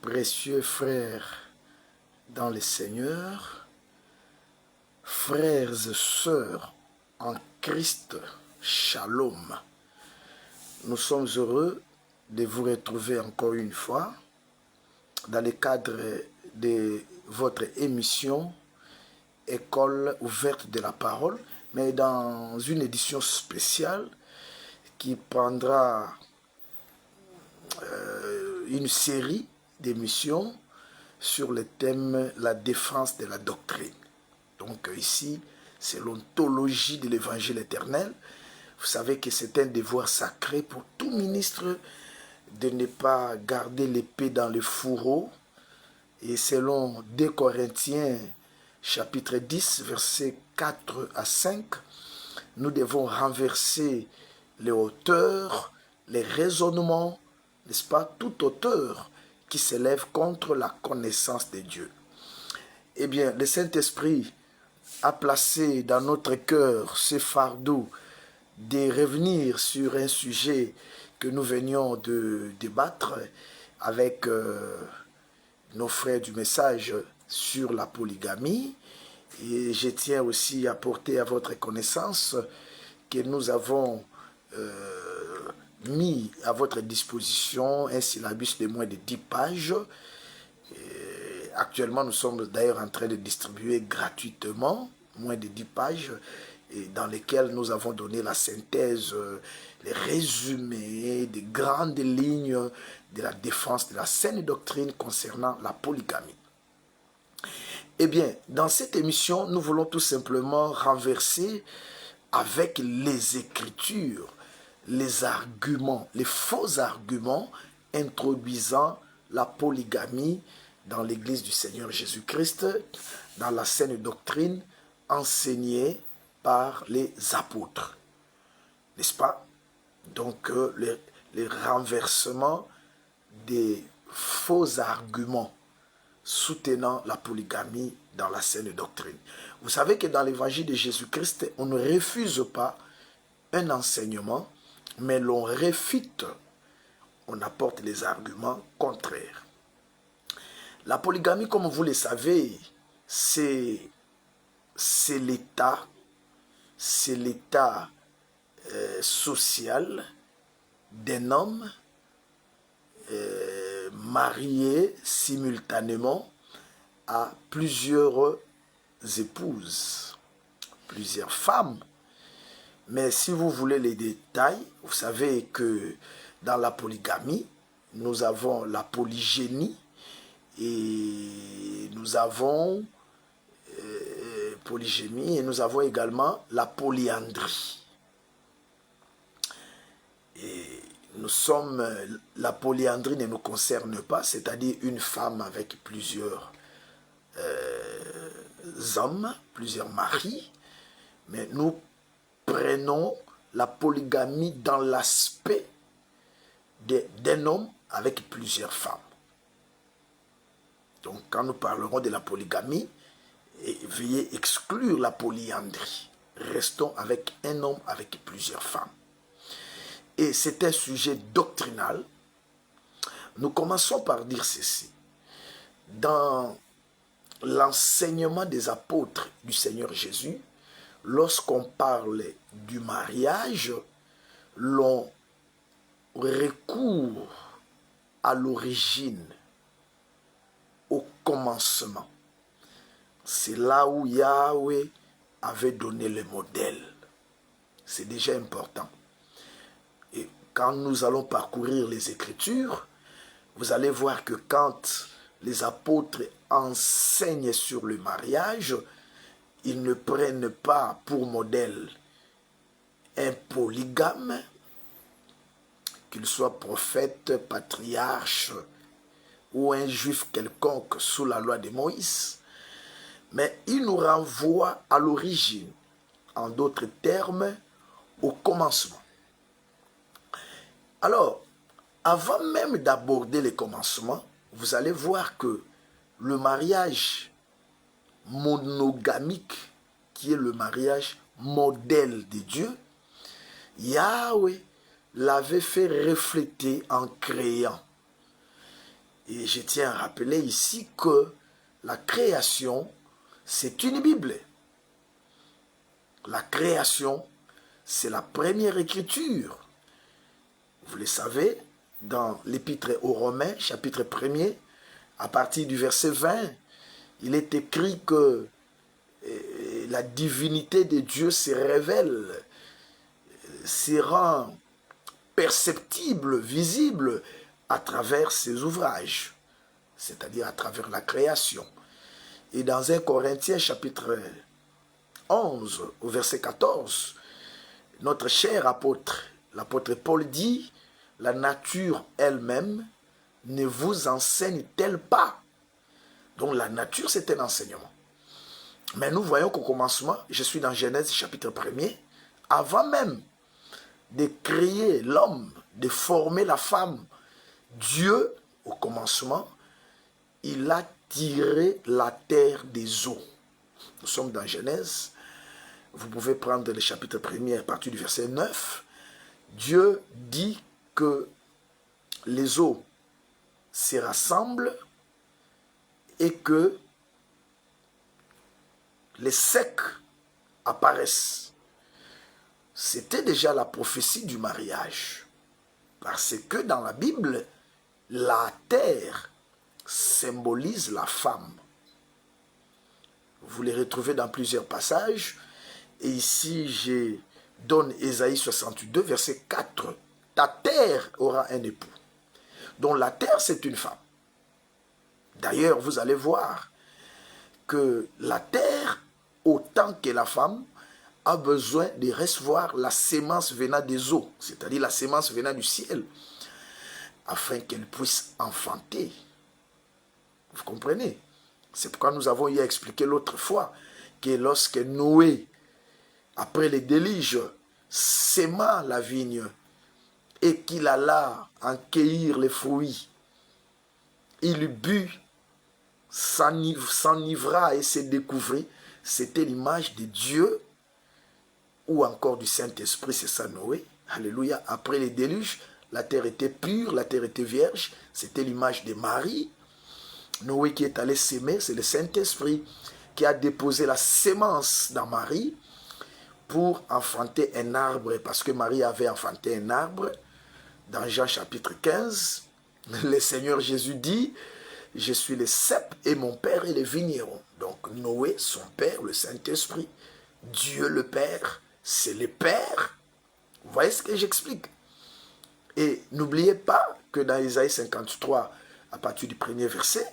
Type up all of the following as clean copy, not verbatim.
Précieux frères dans le Seigneur, frères et sœurs en Christ, Shalom. Nous sommes heureux de vous retrouver encore une fois dans le cadre de votre émission École ouverte de la parole, mais dans une édition spéciale qui prendra une série d'émissions sur le thème la défense de la doctrine. Donc ici, c'est l'ontologie de l'évangile éternel. Vous savez que c'est un devoir sacré pour tout ministre de ne pas garder l'épée dans le fourreau. Et selon 2 Corinthiens chapitre 10, versets 4 à 5, nous devons renverser les hauteurs, les raisonnements, n'est-ce pas, toute hauteur qui s'élève contre la connaissance de Dieu. Eh bien, le Saint-Esprit a placé dans notre cœur ce fardeau de revenir sur un sujet que nous venions de débattre avec nos frères du message sur la polygamie. Et je tiens aussi à porter à votre connaissance que nous avons mis à votre disposition un syllabus de moins de 10 pages. Et actuellement, nous sommes d'ailleurs en train de distribuer gratuitement moins de 10 pages et dans lesquelles nous avons donné la synthèse, les résumés des grandes lignes de la défense de la saine doctrine concernant la polygamie. Eh bien, dans cette émission, nous voulons tout simplement renverser avec les Écritures les arguments, les faux arguments introduisant la polygamie dans l'Église du Seigneur Jésus-Christ, dans la saine doctrine enseignée par les apôtres. N'est-ce pas? Donc, le renversement des faux arguments soutenant la polygamie dans la saine doctrine. Vous savez que dans l'évangile de Jésus-Christ, on ne refuse pas un enseignement, mais l'on réfute, on apporte les arguments contraires. La polygamie, comme vous le savez, c'est l'état social d'un homme marié simultanément à plusieurs épouses, plusieurs femmes. Mais si vous voulez les détails, vous savez que dans la polygamie, nous avons la polygénie et nous avons polygénie et nous avons également la polyandrie. Et la polyandrie ne nous concerne pas, c'est-à-dire une femme avec plusieurs hommes, plusieurs maris, mais nous prenons la polygamie dans l'aspect d'un homme avec plusieurs femmes. Donc quand nous parlerons de la polygamie, veuillez exclure la polyandrie. Restons avec un homme avec plusieurs femmes. Et c'est un sujet doctrinal. Nous commençons par dire ceci. Dans l'enseignement des apôtres du Seigneur Jésus, lorsqu'on parle du mariage, l'on recourt à l'origine, au commencement. C'est là où Yahweh avait donné le modèle. C'est déjà important. Et quand nous allons parcourir les Écritures, vous allez voir que quand les apôtres enseignent sur le mariage, ils ne prennent pas pour modèle un polygame, qu'il soit prophète, patriarche ou un juif quelconque sous la loi de Moïse, mais ils nous renvoient à l'origine, en d'autres termes, au commencement. Alors, avant même d'aborder le commencement, vous allez voir que le mariage monogamique, qui est le mariage modèle de Dieu, Yahweh l'avait fait refléter en créant. Et je tiens à rappeler ici que la création, c'est une Bible. La création, c'est la première écriture. Vous le savez, dans l'Épître aux Romains, chapitre 1er, à partir du verset 20, il est écrit que la divinité de Dieu se révèle, se rend perceptible, visible à travers ses ouvrages, c'est-à-dire à travers la création. Et dans 1 Corinthiens chapitre 11, au verset 14, notre cher apôtre, l'apôtre Paul dit, la nature elle-même ne vous enseigne-t-elle pas? Donc la nature, c'est un enseignement. Mais nous voyons qu'au commencement, je suis dans Genèse chapitre 1er, avant même de créer l'homme, de former la femme, Dieu, au commencement, il a tiré la terre des eaux. Nous sommes dans Genèse. Vous pouvez prendre le chapitre 1er à partir du verset 9. Dieu dit que les eaux se rassemblent et que les secs apparaissent. C'était déjà la prophétie du mariage. Parce que dans la Bible, la terre symbolise la femme. Vous les retrouvez dans plusieurs passages. Et ici, je donne Ésaïe 62, verset 4. Ta terre aura un époux. Donc la terre, c'est une femme. D'ailleurs, vous allez voir que la terre, autant que la femme, a besoin de recevoir la sémence venant des eaux, c'est-à-dire la sémence venant du ciel, afin qu'elle puisse enfanter. Vous comprenez? C'est pourquoi nous avons eu à expliquer l'autre fois que lorsque Noé, après les déluges, séma la vigne et qu'il alla en cueillir les fruits, il but, s'enivra et se découvrit. C'était l'image de Dieu ou encore du Saint-Esprit, c'est ça Noé. Alléluia. Après les déluges, la terre était pure, la terre était vierge. C'était l'image de Marie. Noé qui est allé s'aimer, c'est le Saint-Esprit qui a déposé la sémence dans Marie pour enfanter un arbre, parce que Marie avait enfanté un arbre. Dans Jean chapitre 15, le Seigneur Jésus dit, je suis le cep et mon père est le vigneron. Donc Noé, son père, le Saint-Esprit, Dieu le Père, c'est le Père. Vous voyez ce que j'explique? Et n'oubliez pas que dans Isaïe 53, à partir du premier verset,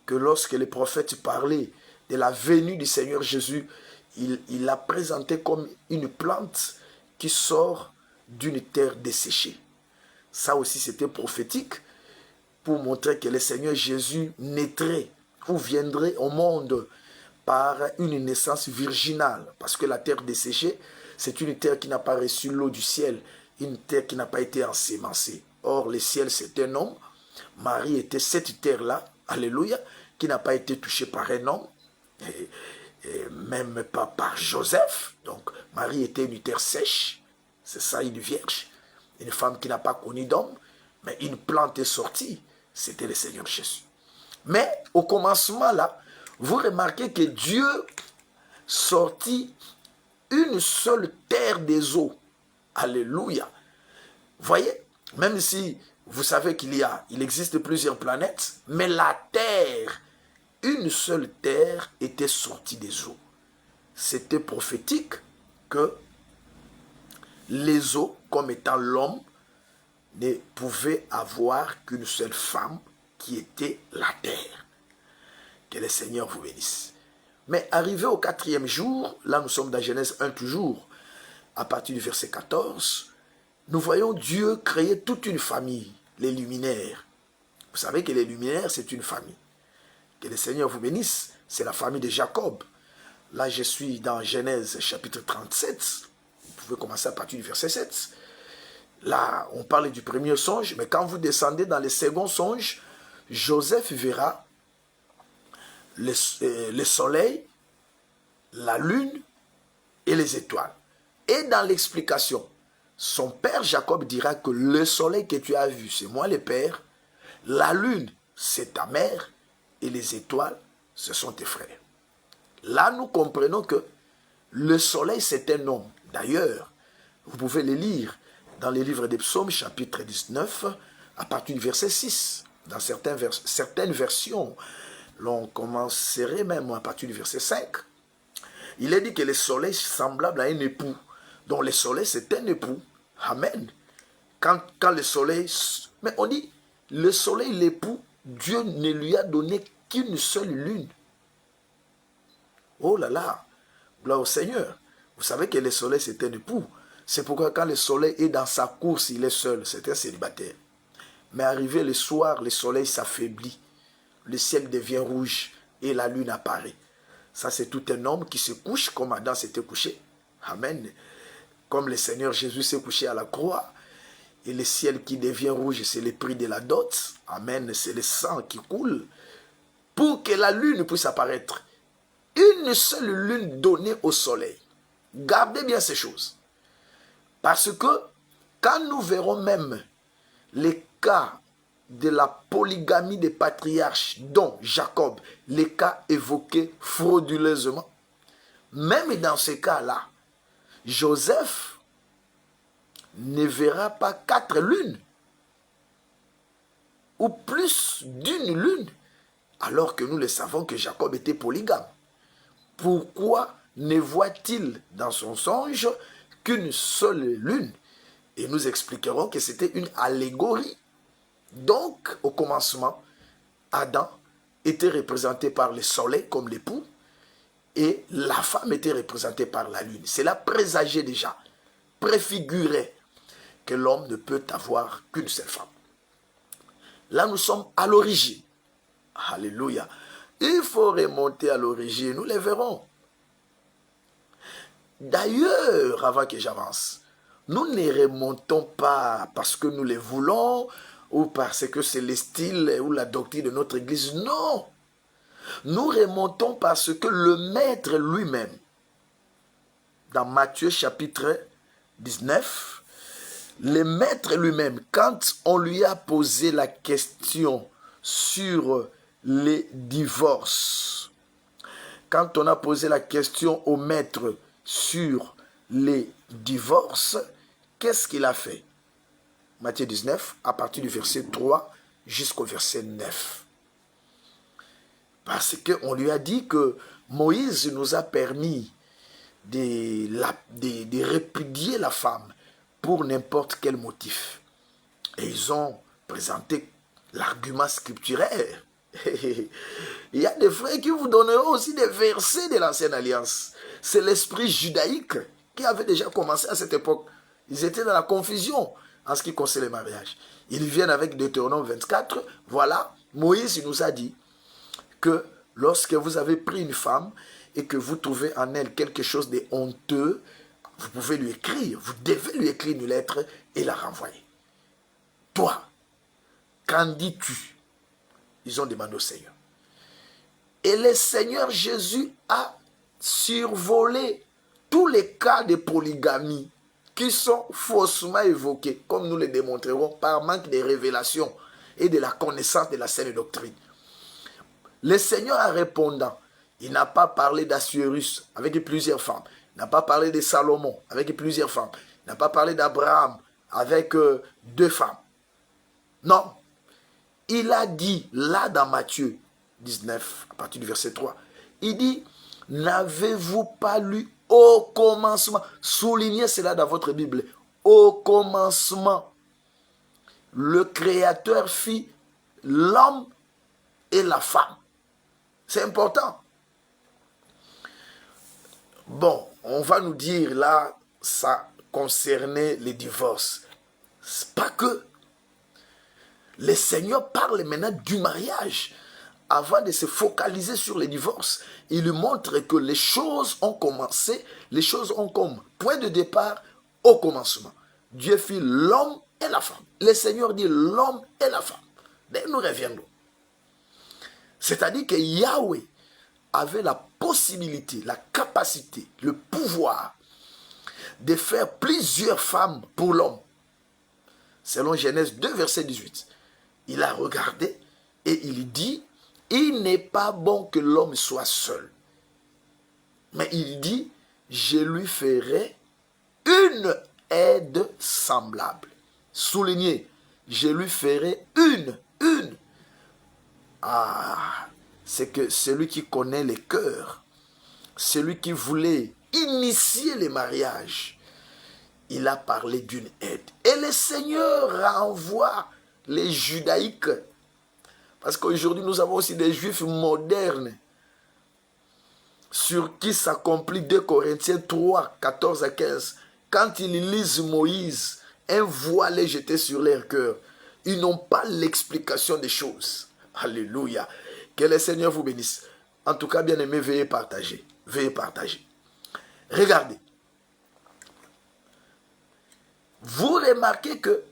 que lorsque les prophètes parlaient de la venue du Seigneur Jésus, il l'a présenté comme une plante qui sort d'une terre desséchée. Ça aussi, c'était prophétique pour montrer que le Seigneur Jésus naîtrait ou viendrait au monde par une naissance virginale. Parce que la terre desséchée, c'est une terre qui n'a pas reçu l'eau du ciel, une terre qui n'a pas été ensémencée. Or, le ciel, c'est un homme. Marie était cette terre-là, alléluia, qui n'a pas été touchée par un homme, et même pas par Joseph. Donc, Marie était une terre sèche, c'est ça, une vierge, une femme qui n'a pas connu d'homme, mais une plante est sortie, c'était le Seigneur Jésus. Mais au commencement, là, vous remarquez que Dieu sortit une seule terre des eaux. Alléluia. Voyez, même si vous savez il existe plusieurs planètes, mais la terre, une seule terre était sortie des eaux. C'était prophétique que les eaux, comme étant l'homme, ne pouvaient avoir qu'une seule femme qui était la terre. Que le Seigneur vous bénisse. Mais arrivé au 4e jour, là nous sommes dans Genèse 1 toujours, à partir du verset 14, nous voyons Dieu créer toute une famille, les luminaires. Vous savez que les luminaires, c'est une famille. Que le Seigneur vous bénisse, c'est la famille de Jacob. Là, je suis dans Genèse chapitre 37. Vous pouvez commencer à partir du verset 7. Là, on parle du premier songe, mais quand vous descendez dans le second songe, Joseph verra le soleil, la lune et les étoiles. Et dans l'explication, son père Jacob dira que le soleil que tu as vu, c'est moi le père, la lune c'est ta mère, et les étoiles, ce sont tes frères. Là, nous comprenons que le soleil, c'est un homme. D'ailleurs, vous pouvez les lire dans les livres des psaumes, chapitre 19, à partir du verset 6. Dans certaines versions, l'on commencerait même à partir du verset 5. Il est dit que le soleil est semblable à un époux. Donc le soleil, c'est un époux. Amen. Quand le soleil... Mais on dit, le soleil, l'époux, Dieu ne lui a donné qu'une seule lune. Oh là là, gloire au Seigneur. Vous savez que le soleil, c'est un époux. C'est pourquoi quand le soleil est dans sa course, il est seul. C'est un célibataire. Mais arrivé le soir, le soleil s'affaiblit. Le ciel devient rouge et la lune apparaît. Ça, c'est tout un homme qui se couche comme Adam s'était couché. Amen. Comme le Seigneur Jésus s'est couché à la croix. Et le ciel qui devient rouge, c'est le prix de la dot. Amen. C'est le sang qui coule. Pour que la lune puisse apparaître. Une seule lune donnée au soleil. Gardez bien ces choses. Parce que quand nous verrons même les cas de la polygamie des patriarches, dont Jacob, les cas évoqués frauduleusement, même dans ce cas-là, Joseph ne verra pas 4 lunes ou plus d'une lune, alors que nous le savons que Jacob était polygame. Pourquoi ne voit-il dans son songe qu'une seule lune? Et nous expliquerons que c'était une allégorie. Donc, au commencement, Adam était représenté par le soleil comme l'époux et la femme était représentée par la lune. Cela présageait déjà, préfigurait que l'homme ne peut avoir qu'une seule femme. Là, nous sommes à l'origine. Alléluia. Il faut remonter à l'origine, nous les verrons. D'ailleurs, avant que j'avance, nous ne remontons pas parce que nous les voulons ou parce que c'est le style ou la doctrine de notre église. Non. Nous remontons parce que le Maître lui-même, dans Matthieu chapitre 19, le Maître lui-même, quand on lui a posé la question sur les divorces, quand on a posé la question au Maître sur les divorces, qu'est-ce qu'il a fait? Matthieu 19, à partir du verset 3 jusqu'au verset 9. Parce qu'on lui a dit que Moïse nous a permis de répudier la femme pour n'importe quel motif. Et ils ont présenté l'argument scripturaire. Il y a des frères qui vous donneront aussi des versets de l'Ancienne Alliance. C'est l'esprit judaïque qui avait déjà commencé à cette époque. Ils étaient dans la confusion en ce qui concerne le mariage. Ils viennent avec Deutéronome 24. Voilà, Moïse nous a dit que lorsque vous avez pris une femme et que vous trouvez en elle quelque chose de honteux, vous pouvez lui écrire, vous devez lui écrire une lettre et la renvoyer. Toi, qu'en dis-tu? Ils ont demandé au Seigneur. Et le Seigneur Jésus a survolé tous les cas de polygamie qui sont faussement évoqués, comme nous le démontrerons, par manque de révélation et de la connaissance de la saine doctrine. Le Seigneur a répondant, il n'a pas parlé d'Assuérus avec plusieurs femmes, il n'a pas parlé de Salomon avec plusieurs femmes, il n'a pas parlé d'Abraham avec 2 femmes. Non, il a dit là dans Matthieu 19, à partir du verset 3, il dit, n'avez-vous pas lu au commencement, soulignez cela dans votre Bible, au commencement, le Créateur fit l'homme et la femme. C'est important. Bon, on va nous dire là, ça concernait les divorces. C'est pas que. Le Seigneur parle maintenant du mariage. Avant de se focaliser sur les divorces, il lui montre que les choses ont commencé, les choses ont comme point de départ au commencement. Dieu fit l'homme et la femme. Le Seigneur dit l'homme et la femme. Mais nous reviendrons. C'est-à-dire que Yahweh avait la possibilité, la capacité, le pouvoir de faire plusieurs femmes pour l'homme. Selon Genèse 2, verset 18. Il a regardé Et il dit, il n'est pas bon que l'homme soit seul. Mais il dit, je lui ferai une aide semblable. Soulignez, je lui ferai une. Ah, c'est que celui qui connaît les cœurs, celui qui voulait initier les mariages, il a parlé d'une aide. Et le Seigneur renvoie les judaïques. Parce qu'aujourd'hui, nous avons aussi des juifs modernes sur qui s'accomplit 2 Corinthiens 3, 14 à 15. Quand ils lisent Moïse, un voile est jeté sur leur cœur. Ils n'ont pas l'explication des choses. Alléluia. Que le Seigneur vous bénisse. En tout cas, bien aimé, veuillez partager. Veuillez partager. Regardez. Vous remarquez que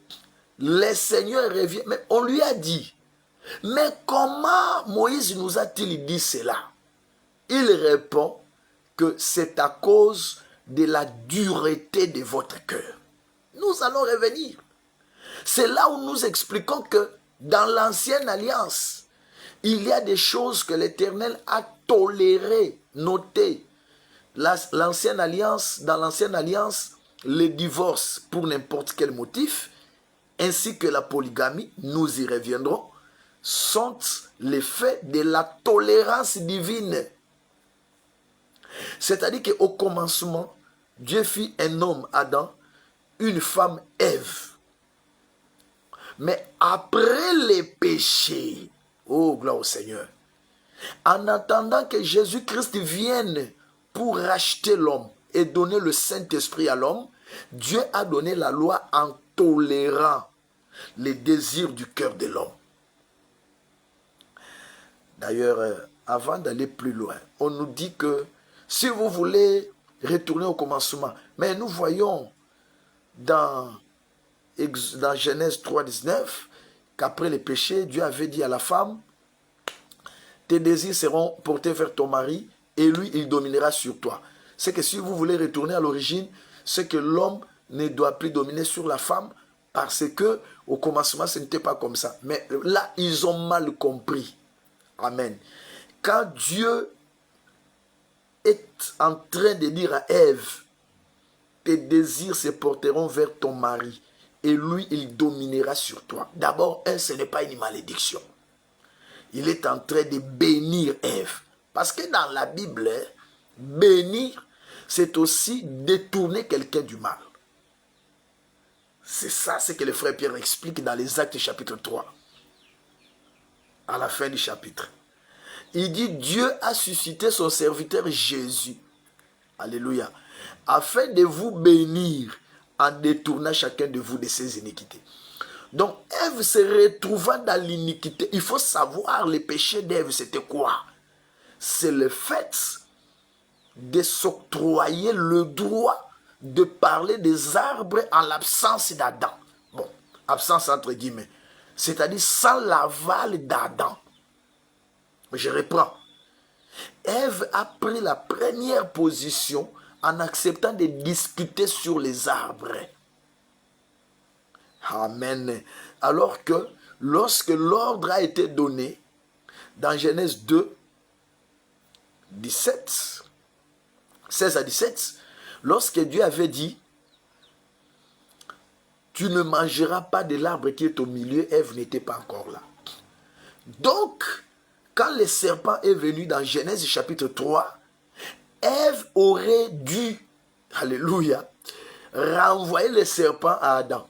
le Seigneur revient. Mais on lui a dit. Mais comment Moïse nous a-t-il dit cela? Il répond que c'est à cause de la dureté de votre cœur. Nous allons revenir. C'est là où nous expliquons que dans l'ancienne alliance, il y a des choses que l'Éternel a tolérées, notées. Dans l'ancienne alliance, le divorce pour n'importe quel motif, ainsi que la polygamie, nous y reviendrons, sont l'effet de la tolérance divine. C'est-à-dire qu'au commencement, Dieu fit un homme, Adam, une femme, Ève. Mais après les péchés, oh gloire au Seigneur, en attendant que Jésus-Christ vienne pour racheter l'homme et donner le Saint-Esprit à l'homme, Dieu a donné la loi en tolérant les désirs du cœur de l'homme. D'ailleurs, avant d'aller plus loin, on nous dit que si vous voulez retourner au commencement, mais nous voyons dans Genèse 3, 19, qu'après les péchés, Dieu avait dit à la femme, tes désirs seront portés vers ton mari et lui, il dominera sur toi. C'est que si vous voulez retourner à l'origine, c'est que l'homme ne doit plus dominer sur la femme parce que au commencement, ce n'était pas comme ça. Mais là, ils ont mal compris. Amen. Quand Dieu est en train de dire à Ève, tes désirs se porteront vers ton mari et lui, il dominera sur toi. D'abord, ce n'est pas une malédiction. Il est en train de bénir Ève. Parce que dans la Bible, bénir, c'est aussi détourner quelqu'un du mal. C'est ça, ce que le frère Pierre explique dans les Actes chapitre 3. À la fin du chapitre. Il dit, Dieu a suscité son serviteur Jésus. Alléluia. Afin de vous bénir en détournant chacun de vous de ses iniquités. Donc, Ève se retrouvant dans l'iniquité. Il faut savoir, le péché d'Ève, c'était quoi? C'est le fait de s'octroyer le droit de parler des arbres en l'absence d'Adam. Bon, absence entre guillemets. C'est-à-dire sans l'aval d'Adam. Je reprends. Ève a pris la première position en acceptant de discuter sur les arbres. Amen. Alors que lorsque l'ordre a été donné, dans Genèse 2, 17, 16 à 17, lorsque Dieu avait dit, tu ne mangeras pas de l'arbre qui est au milieu, Ève n'était pas encore là. Donc, quand le serpent est venu dans Genèse chapitre 3, Ève aurait dû, alléluia, renvoyer le serpent à Adam.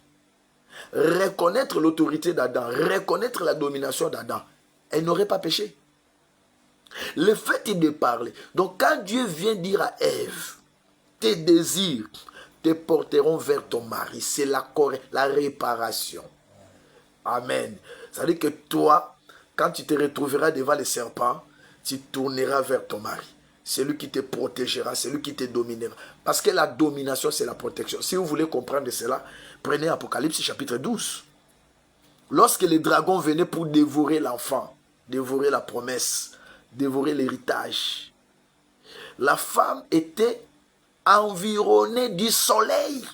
Reconnaître l'autorité d'Adam, reconnaître la domination d'Adam. Elle n'aurait pas péché. Le fait de parler. Donc quand Dieu vient dire à Ève, tes désirs te porteront vers ton mari. C'est la réparation. Amen. Ça veut dire que toi, quand tu te retrouveras devant le serpent, tu tourneras vers ton mari. C'est lui qui te protégera, c'est lui qui te dominera. Parce que la domination, c'est la protection. Si vous voulez comprendre cela, prenez Apocalypse chapitre 12. Lorsque les dragons venaient pour dévorer l'enfant, dévorer la promesse, dévorer l'héritage, la femme était environnée du soleil.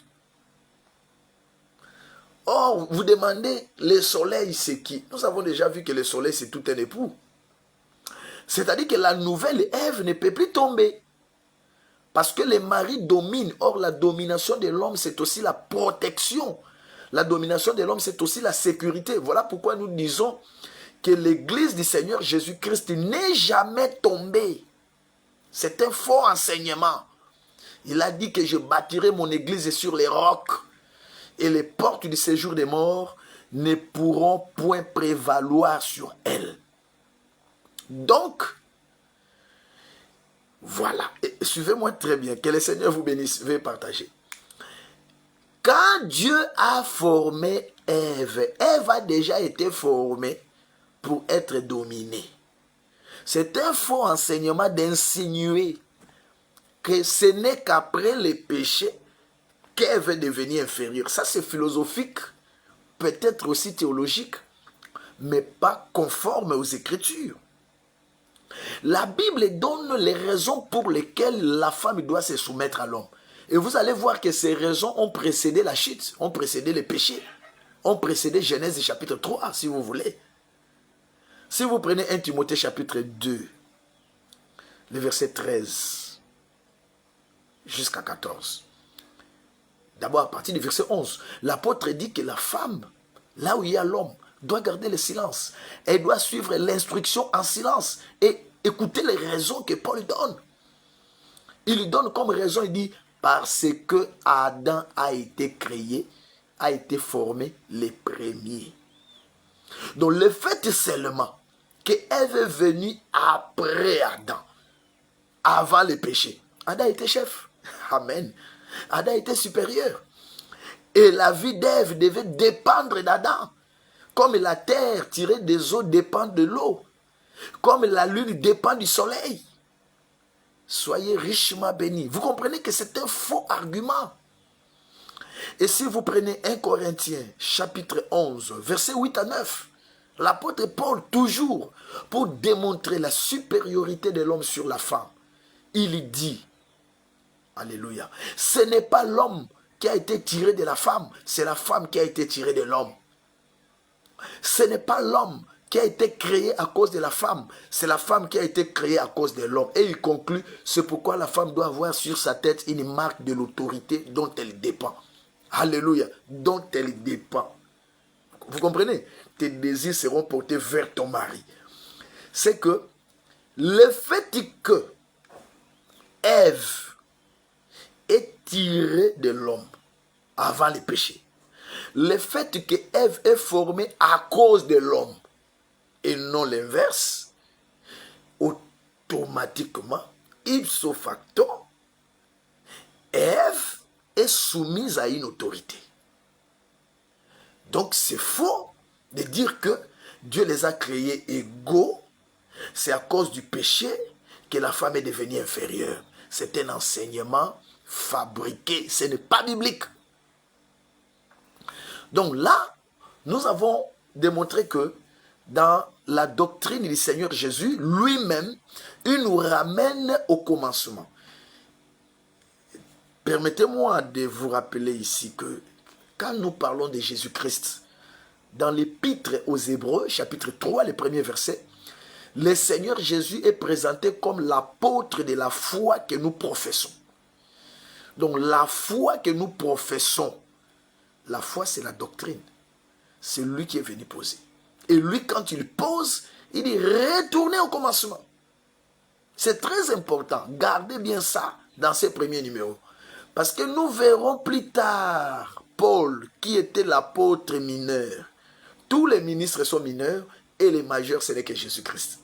Or, vous demandez, le soleil, c'est qui? Nous avons déjà vu que le soleil, c'est tout un époux. C'est-à-dire que la nouvelle Ève ne peut plus tomber. Parce que les maris dominent. Or, la domination de l'homme, c'est aussi la protection. La domination de l'homme, c'est aussi la sécurité. Voilà pourquoi nous disons que l'église du Seigneur Jésus-Christ n'est jamais tombée. C'est un faux enseignement. Il a dit que je bâtirai mon église sur les rocs et les portes du séjour des morts ne pourront point prévaloir sur elle. Donc, voilà. Suivez-moi très bien. Que le Seigneur vous bénisse. Veuillez partager. Quand Dieu a formé Ève, Ève a déjà été formée pour être dominée. C'est un faux enseignement d'insinuer que ce n'est qu'après les péchés qu'Ève est devenue inférieure. Ça, c'est philosophique, peut-être aussi théologique, mais pas conforme aux Écritures. La Bible donne les raisons pour lesquelles la femme doit se soumettre à l'homme. Et vous allez voir que ces raisons ont précédé la chute, ont précédé les péchés, ont précédé Genèse chapitre 3, si vous voulez. Si vous prenez 1 Timothée chapitre 2, le verset 13 jusqu'à 14. D'abord, à partir du verset 11, l'apôtre dit que la femme, là où il y a l'homme, doit garder le silence. Elle doit suivre l'instruction en silence et écouter les raisons que Paul donne. Il lui donne comme raison, il dit, parce que Adam a été créé, a été formé le premier. Donc le fait seulement qu'Ève est venue après Adam, avant le péché, Adam était chef. Amen. Adam était supérieur. Et la vie d'Ève devait dépendre d'Adam. Comme la terre tirée des eaux dépend de l'eau. Comme la lune dépend du soleil. Soyez richement bénis. Vous comprenez que c'est un faux argument. Et si vous prenez 1 Corinthiens chapitre 11, versets 8 à 9, l'apôtre Paul, toujours, pour démontrer la supériorité de l'homme sur la femme, il dit, alléluia, ce n'est pas l'homme qui a été tiré de la femme, c'est la femme qui a été tirée de l'homme. Ce n'est pas l'homme qui a été créé à cause de la femme, c'est la femme qui a été créée à cause de l'homme. Et il conclut, c'est pourquoi la femme doit avoir sur sa tête une marque de l'autorité dont elle dépend. Alléluia, dont elle dépend. Vous comprenez? Tes désirs seront portés vers ton mari. C'est que le fait que Ève est tirée de l'homme avant le péché, le fait que Ève est formée à cause de l'homme et non l'inverse, automatiquement, ipso facto, Ève est soumise à une autorité. Donc c'est faux de dire que Dieu les a créés égaux. C'est à cause du péché que la femme est devenue inférieure. C'est un enseignement fabriqué, ce n'est pas biblique. Donc là, nous avons démontré que dans la doctrine du Seigneur Jésus, lui-même, il nous ramène au commencement. Permettez-moi de vous rappeler ici que quand nous parlons de Jésus-Christ, dans l'épître aux Hébreux, chapitre 3, le premier verset, le Seigneur Jésus est présenté comme l'apôtre de la foi que nous professons. Donc la foi que nous professons, la foi c'est la doctrine. C'est lui qui est venu poser. Et lui quand il pose, il dit retournez au commencement. C'est très important. Gardez bien ça dans ces premiers numéros. Parce que nous verrons plus tard Paul qui était l'apôtre mineur. Tous les ministres sont mineurs et les majeurs ce n'est que Jésus-Christ.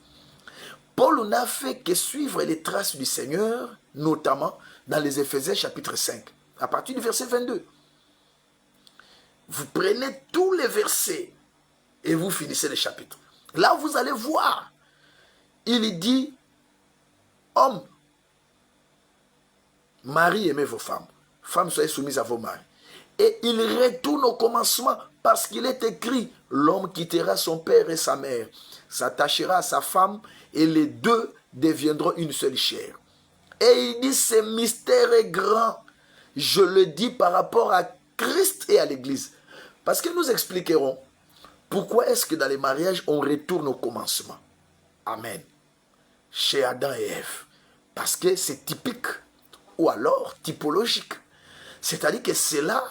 Paul n'a fait que suivre les traces du Seigneur, notamment dans les Éphésiens chapitre 5, à partir du verset 22. Vous prenez tous les versets et vous finissez le chapitre. Là, vous allez voir, il dit, hommes, Marie, aimez vos femmes. Femmes, soyez soumises à vos maris. Et il retourne au commencement parce qu'il est écrit, l'homme quittera son père et sa mère, s'attachera à sa femme et les deux deviendront une seule chair. Et il dit, ce mystère est grand. Je le dis par rapport à Christ et à l'Église. Parce que nous expliquerons pourquoi est-ce que dans les mariages, on retourne au commencement. Amen. Chez Adam et Ève. Parce que c'est typique ou alors typologique. C'est-à-dire que cela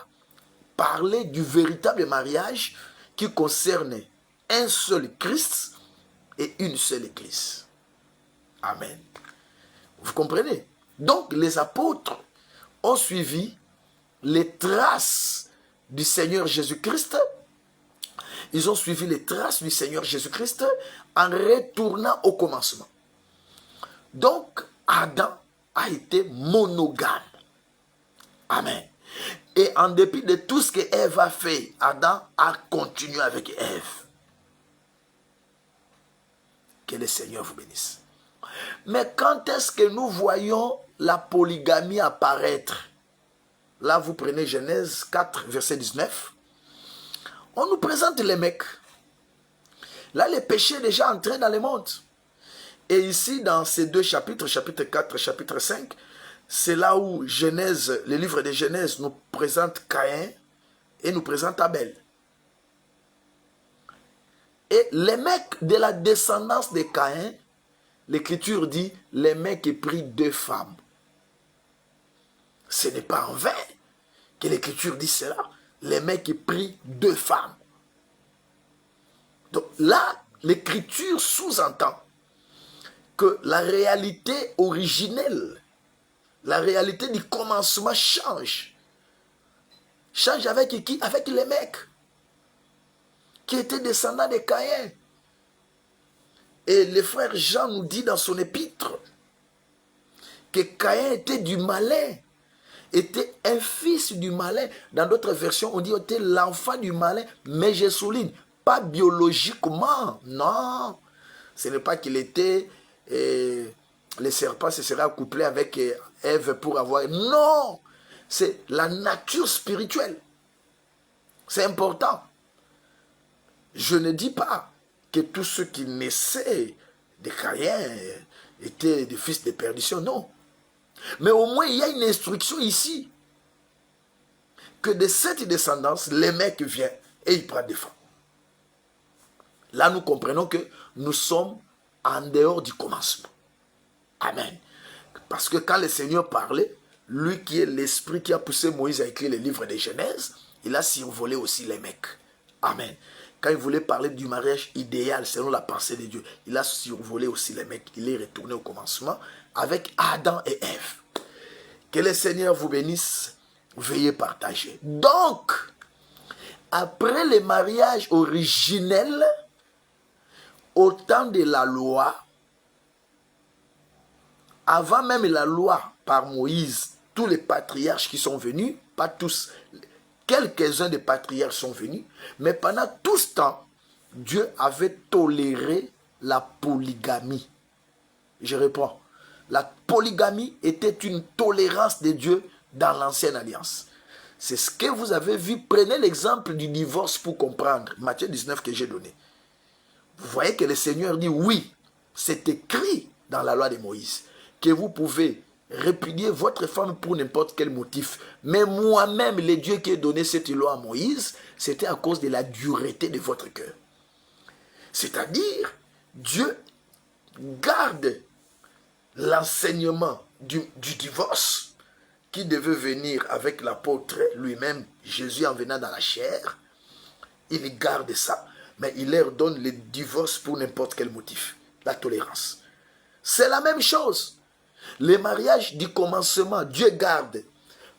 parlait du véritable mariage qui concerne un seul Christ et une seule Église. Amen. Vous comprenez? Donc les apôtres ont suivi les traces du Seigneur Jésus-Christ. Ils ont suivi les traces du Seigneur Jésus-Christ en retournant au commencement. Donc Adam a été monogame. Amen. Et en dépit de tout ce que Ève a fait, Adam a continué avec Ève. Que le Seigneur vous bénisse. Mais quand est-ce que nous voyons la polygamie apparaître? Là, vous prenez Genèse 4, verset 19. On nous présente les mecs. Là, le péché est déjà entré dans le monde. Et ici, dans ces deux chapitres, chapitre 4 et chapitre 5, c'est là où Genèse, le livre de Genèse nous présente Caïn et nous présente Abel. Et les mecs de la descendance de Caïn, l'Écriture dit, les mecs ont pris 2 femmes. Ce n'est pas en vain que l'Écriture dit cela. Les mecs ont pris 2 femmes. Donc là, l'Écriture sous-entend que la réalité originelle, la réalité du commencement change. Change avec qui? Avec les mecs qui étaient descendants de Caïn. Et le frère Jean nous dit dans son épître que Caïn était du malin, était un fils du malin. Dans d'autres versions, on dit qu'il était l'enfant du malin, mais je souligne, pas biologiquement, non. Ce n'est pas qu'il était, le serpent se serait accouplé avec Ève pour avoir... Non, c'est la nature spirituelle. C'est important. Je ne dis pas que tous ceux qui naissaient de Caïn étaient des fils de perdition, non. Mais au moins, il y a une instruction ici. Que de cette descendance, les mecs viennent et ils prennent des femmes. Là, nous comprenons que nous sommes en dehors du commencement. Amen. Parce que quand le Seigneur parlait, lui qui est l'esprit qui a poussé Moïse à écrire le livre de Genèse, il a survolé aussi les mecs. Amen. Quand il voulait parler du mariage idéal selon la pensée de Dieu, il a survolé aussi les mecs. Il est retourné au commencement avec Adam et Ève. Que le Seigneur vous bénisse. Veuillez partager. Donc, après le mariage originel, au temps de la loi, avant même la loi par Moïse, tous les patriarches qui sont venus, pas tous, quelques-uns des patriarches sont venus, mais pendant tout ce temps, Dieu avait toléré la polygamie. Je réponds, la polygamie était une tolérance de Dieu dans l'ancienne alliance. C'est ce que vous avez vu. Prenez l'exemple du divorce pour comprendre. Matthieu 19 que j'ai donné. Vous voyez que le Seigneur dit oui, c'est écrit dans la loi de Moïse que vous pouvez répudier votre femme pour n'importe quel motif. Mais moi-même, le Dieu qui a donné cette loi à Moïse, c'était à cause de la dureté de votre cœur. C'est-à-dire, Dieu garde l'enseignement du divorce qui devait venir avec l'apôtre lui-même, Jésus en venant dans la chair. Il garde ça, mais il leur donne le divorce pour n'importe quel motif. La tolérance. C'est la même chose. Les mariages du commencement, Dieu garde.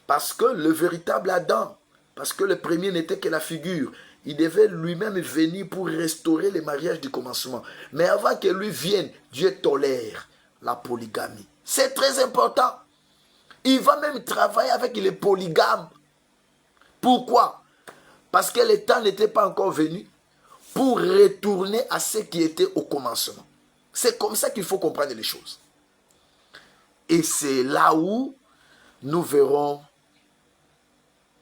Parce que le véritable Adam, parce que le premier n'était que la figure, il devait lui-même venir pour restaurer les mariages du commencement. Mais avant que lui vienne, Dieu tolère la polygamie. C'est très important. Il va même travailler avec les polygames. Pourquoi? Parce que le temps n'était pas encore venu pour retourner à ce qui était au commencement. C'est comme ça qu'il faut comprendre les choses. Et c'est là où nous verrons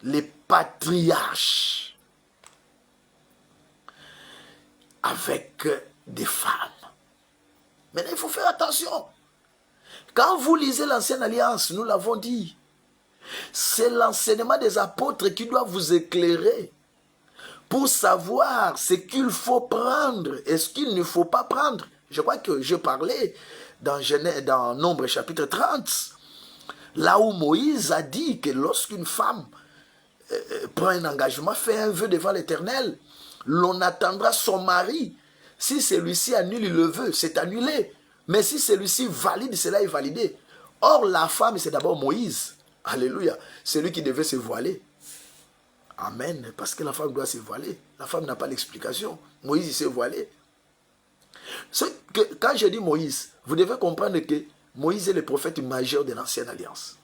les patriarches avec des femmes. Maintenant, il faut faire attention. Quand vous lisez l'Ancienne Alliance, nous l'avons dit, c'est l'enseignement des apôtres qui doit vous éclairer pour savoir ce qu'il faut prendre et ce qu'il ne faut pas prendre. Je crois que je parlais dans Nombre chapitre 30, là où Moïse a dit que lorsqu'une femme prend un engagement, fait un vœu devant l'Éternel, l'on attendra son mari. Si celui-ci annule le vœu, c'est annulé. Mais si celui-ci valide, cela est validé. Or, la femme, c'est d'abord Moïse. Alléluia. C'est lui qui devait se voiler. Amen. Parce que la femme doit se voiler. La femme n'a pas l'explication. Moïse, il s'est voilé. Quand je dis Moïse, vous devez comprendre que Moïse est le prophète majeur de l'Ancienne Alliance.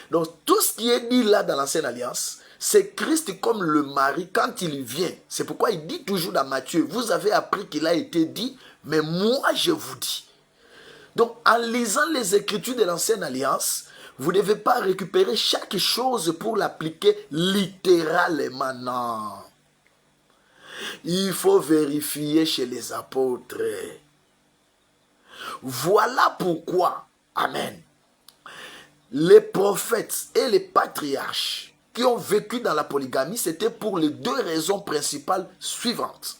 Donc, tout ce qui est dit là dans l'Ancienne Alliance, c'est Christ comme le mari quand il vient. C'est pourquoi il dit toujours dans Matthieu, vous avez appris qu'il a été dit, mais moi je vous dis. Donc, en lisant les Écritures de l'Ancienne Alliance, vous ne devez pas récupérer chaque chose pour l'appliquer littéralement. Non. Il faut vérifier chez les apôtres. Voilà pourquoi, amen, les prophètes et les patriarches qui ont vécu dans la polygamie, c'était pour les deux raisons principales suivantes.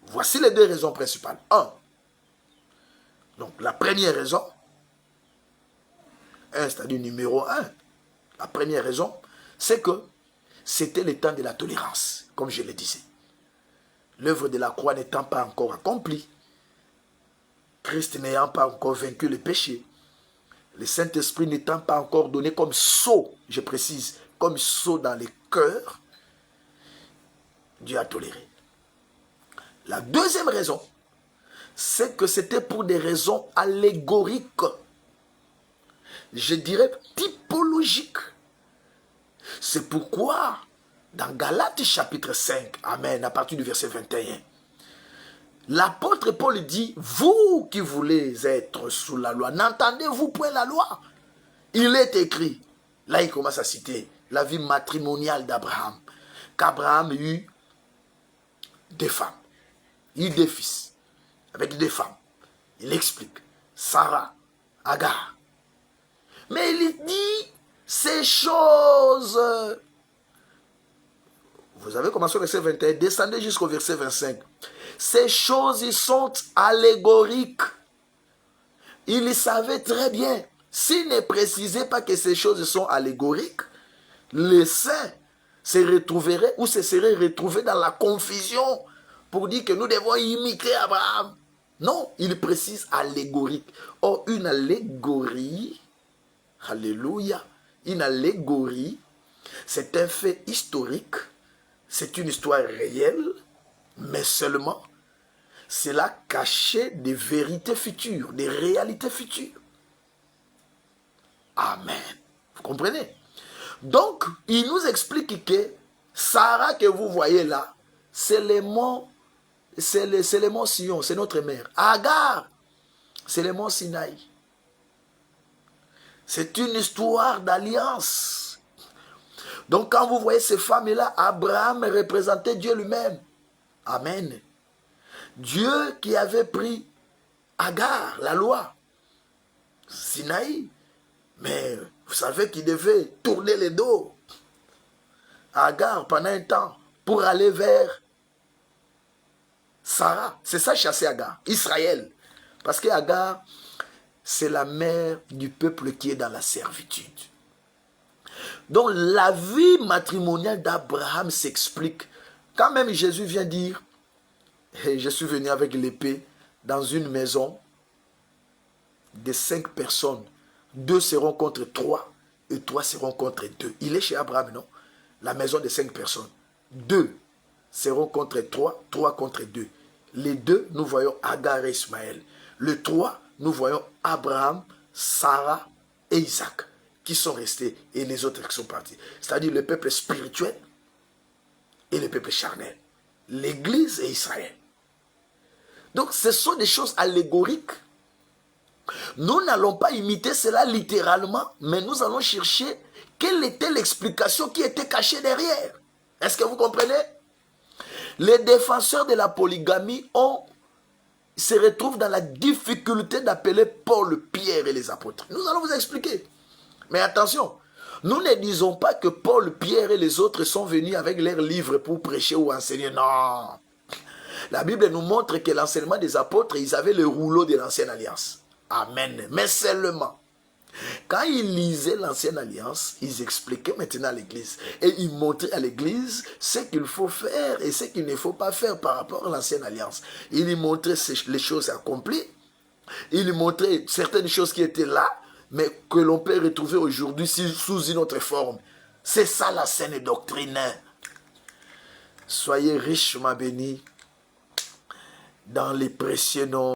Voici les deux raisons principales. Un, donc la première raison, c'est-à-dire numéro un, la première raison, c'est que c'était le temps de la tolérance, comme je le disais. L'œuvre de la croix n'étant pas encore accomplie, Christ n'ayant pas encore vaincu le péché, le Saint-Esprit n'étant pas encore donné comme sceau, je précise, comme sceau dans les cœurs, Dieu a toléré. La deuxième raison, c'est que c'était pour des raisons allégoriques, je dirais typologiques. C'est pourquoi, dans Galates chapitre 5, amen, à partir du verset 21, l'apôtre Paul dit, vous qui voulez être sous la loi, n'entendez-vous point la loi? Il est écrit, là il commence à citer la vie matrimoniale d'Abraham, qu'Abraham eut des femmes, il eut des fils, avec des femmes. Il explique, Sarah, Agar. Mais il dit, ces choses, vous avez commencé au verset 21, descendez jusqu'au verset 25. Ces choses, ils sont allégoriques. Il savait très bien. S'il ne précisait pas que ces choses sont allégoriques, les saints se retrouveraient ou se seraient retrouvés dans la confusion pour dire que nous devons imiter Abraham. Non, il précise allégorique. Or, une allégorie, alléluia, une allégorie, c'est un fait historique, c'est une histoire réelle, mais seulement cela cachait des vérités futures, des réalités futures. Amen. Vous comprenez? Donc, il nous explique que Sarah que vous voyez là, c'est les monts Sion, c'est notre mère. Agar, c'est les monts Sinaï. C'est une histoire d'alliance. Donc, quand vous voyez ces femmes-là, Abraham représentait Dieu lui-même. Amen. Dieu qui avait pris Agar, la loi, Sinaï, mais vous savez qu'il devait tourner les dos à Agar pendant un temps pour aller vers Sarah. C'est ça chasser Agar, Israël. Parce que Agar, c'est la mère du peuple qui est dans la servitude. Donc la vie matrimoniale d'Abraham s'explique. Quand même Jésus vient dire, je suis venu avec l'épée dans une maison de 5 personnes. 2 seront contre 3 et 3 seront contre 2. Il est chez Abraham, non? La maison de 5 personnes. 2 seront contre 3, 3 contre 2. Les 2, nous voyons Agar et Ismaël. Le 3, nous voyons Abraham, Sarah et Isaac qui sont restés et les autres qui sont partis. C'est-à-dire le peuple spirituel et le peuple charnel. L'Église et Israël. Donc ce sont des choses allégoriques. Nous n'allons pas imiter cela littéralement, mais nous allons chercher quelle était l'explication qui était cachée derrière. Est-ce que vous comprenez? Les défenseurs de la polygamie se retrouvent dans la difficulté d'appeler Paul, Pierre et les apôtres. Nous allons vous expliquer. Mais attention, Nous ne disons pas que Paul, Pierre et les autres sont venus avec leurs livres pour prêcher ou enseigner. Non. La Bible nous montre que l'enseignement des apôtres, ils avaient le rouleau de l'ancienne alliance. Amen. Mais seulement, quand ils lisaient l'ancienne alliance, ils expliquaient maintenant à l'église. Et ils montraient à l'église ce qu'il faut faire et ce qu'il ne faut pas faire par rapport à l'ancienne alliance. Ils lui montraient les choses accomplies. Ils lui montraient certaines choses qui étaient là, mais que l'on peut retrouver aujourd'hui sous une autre forme. C'est ça la saine doctrine. Soyez richement bénis dans les précieux noms